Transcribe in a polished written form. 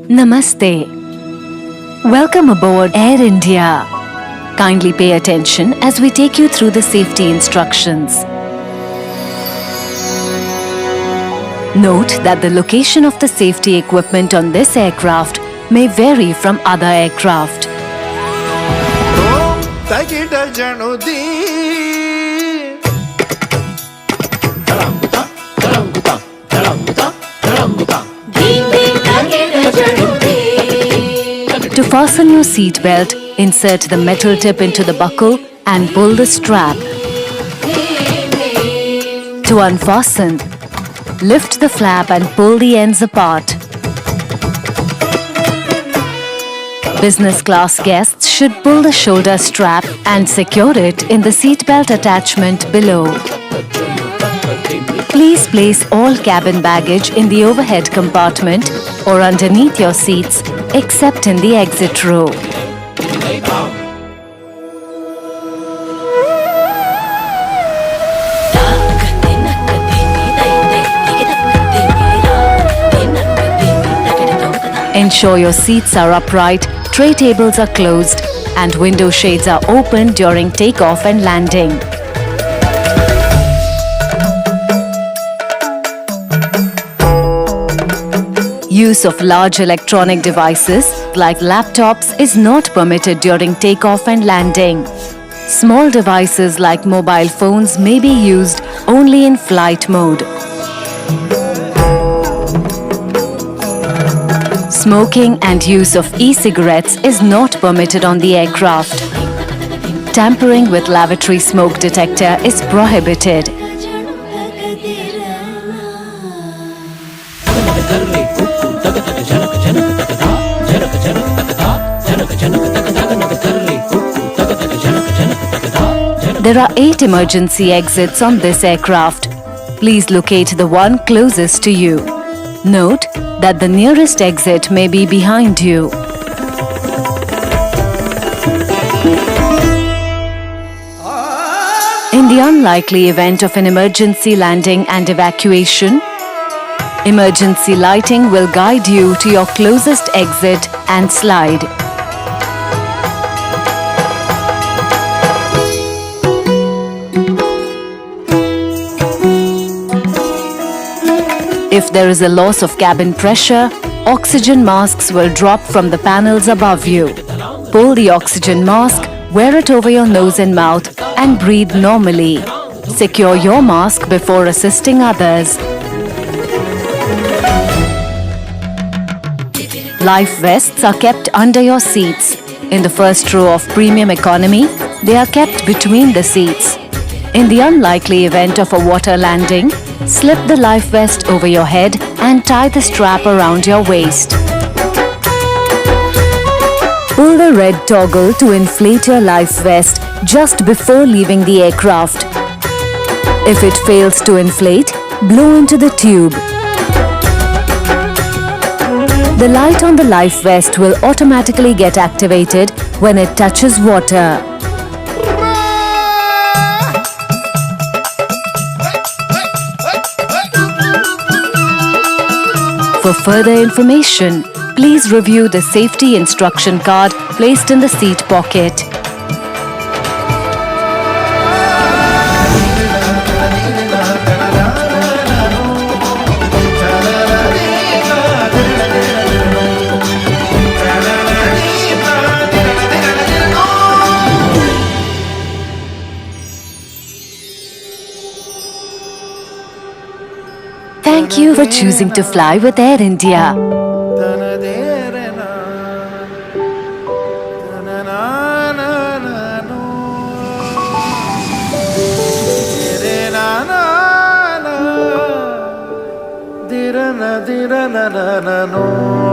Namaste. Welcome aboard Air India. Kindly pay attention as we take you through the safety instructions. Note that the location of the safety equipment on this aircraft may vary from other aircraft. To fasten your seat belt, insert the metal tip into the buckle and pull the strap. To unfasten, lift the flap and pull the ends apart. Business class guests should pull the shoulder strap and secure it in the seat belt attachment below. Please place all cabin baggage in the overhead compartment or underneath your seats, except in the exit row. Ensure your seats are upright, tray tables are closed, and window shades are open during takeoff and landing. Use of large electronic devices like laptops is not permitted during takeoff and landing. Small devices like mobile phones may be used only in flight mode. Smoking and use of e-cigarettes is not permitted on the aircraft. Tampering with lavatory smoke detector is prohibited. There are 8 emergency exits on this aircraft. Please locate the one closest to you. Note that the nearest exit may be behind you. In the unlikely event of an emergency landing and evacuation, emergency lighting will guide you to your closest exit and slide. If there is a loss of cabin pressure, oxygen masks will drop from the panels above you. Pull the oxygen mask, wear it over your nose and mouth, and breathe normally. Secure your mask before assisting others. Life vests are kept under your seats. In the first row of premium economy, they are kept between the seats. In the unlikely event of a water landing, slip the life vest over your head and tie the strap around your waist. Pull the red toggle to inflate your life vest just before leaving the aircraft. If it fails to inflate, blow into the tube. The light on the life vest will automatically get activated when it touches water. For further information, please review the safety instruction card placed in the seat pocket. Thank you for choosing to fly with Air India. na na na na no.